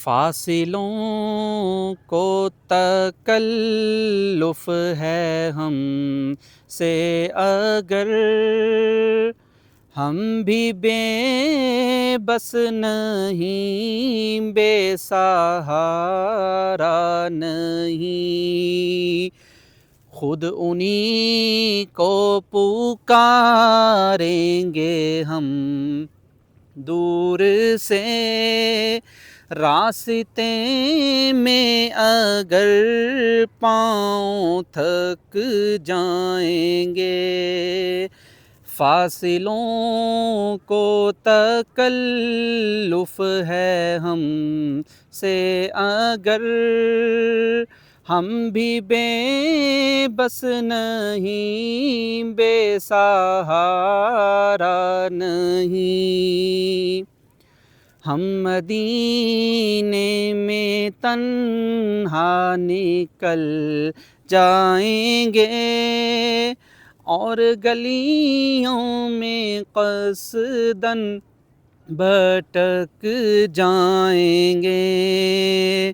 فاصلوں کو تکلف ہے ہم سے اگر، ہم بھی بے بس نہیں، بے سہارا نہیں، خود انہی کو پکاریں گے ہم دور سے، راستے میں اگر پاؤں تھک جائیں گے، فاصلوں کو تکلف ہے ہم سے اگر، ہم بھی بے بس نہیں، بے سہارا نہیں، ہم مدینے میں تنہا نکل جائیں گے، اور گلیوں میں قصداً بھٹک جائیں گے،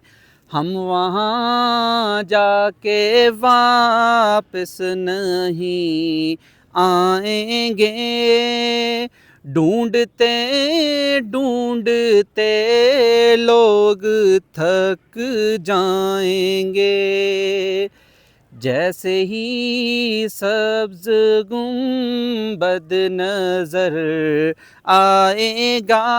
ہم وہاں جا کے واپس نہیں آئیں گے، ڈھونڈتے ڈھونڈتے لوگ تھک جائیں گے، جیسے ہی سبز گنبد نظر آئے گا،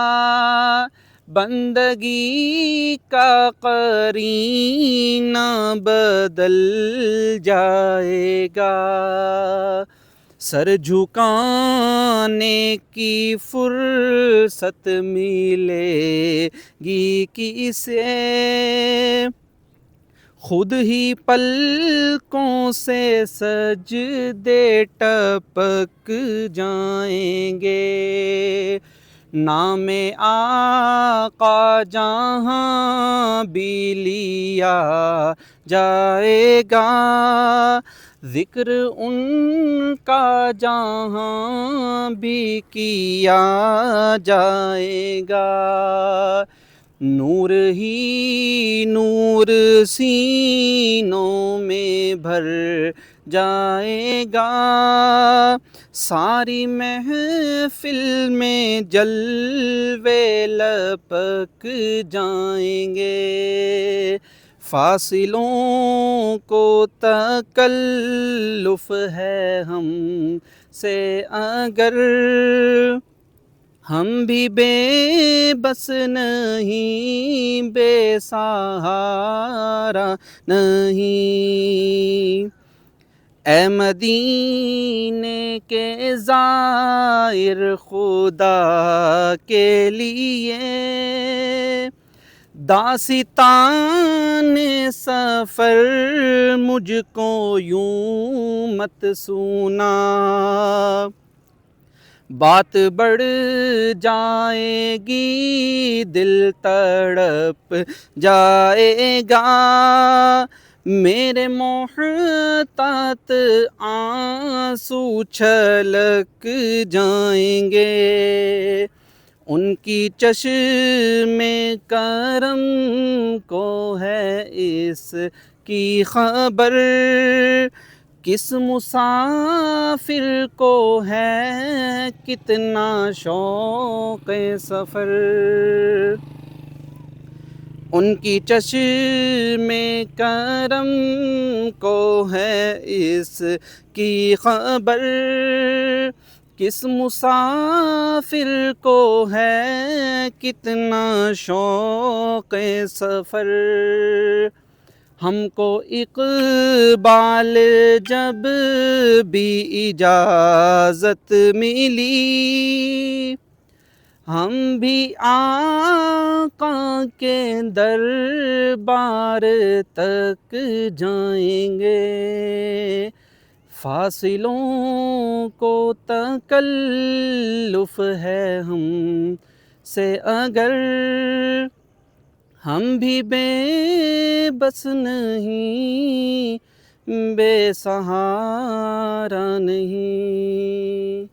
بندگی کا قرینہ بدل جائے گا، سر جھکانے کی فرصت ملے گی کسے، خود ہی پلکوں سے سجدے ٹپک جائیں گے، نام آقا جہاں بھی لیا جائے گا، ذکر ان کا جہاں بھی کیا جائے گا، نور ہی نور سینوں میں بھر جائے گا، ساری محفل میں جلوے لپک جائیں گے، فاصلوں کو تکلف ہے ہم سے اگر، ہم بھی بے بس نہیں، بے سہارا نہیں، اے مدینے کے زائر خدا کے لیے، داستان سفر مجھ کو یوں مت سنا، بات بڑھ جائے گی دل تڑپ جائے گا، میرے محتاط آنسو چھلک جائیں گے، ان کی چشم کرم کو ہے اس کی خبر، کس مسافر کو ہے کتنا شوق سفر، ان کی چشم کرم کو ہے اس کی خبر، کس مسافر کو ہے کتنا شوق سفر، ہم کو اقبال جب بھی اجازت ملی، ہم بھی آقا کے دربار تک جائیں گے، فاصلوں کو تکلف ہے ہم سے اگر، ہم بھی بے بس نہیں، بے سہارا نہیں۔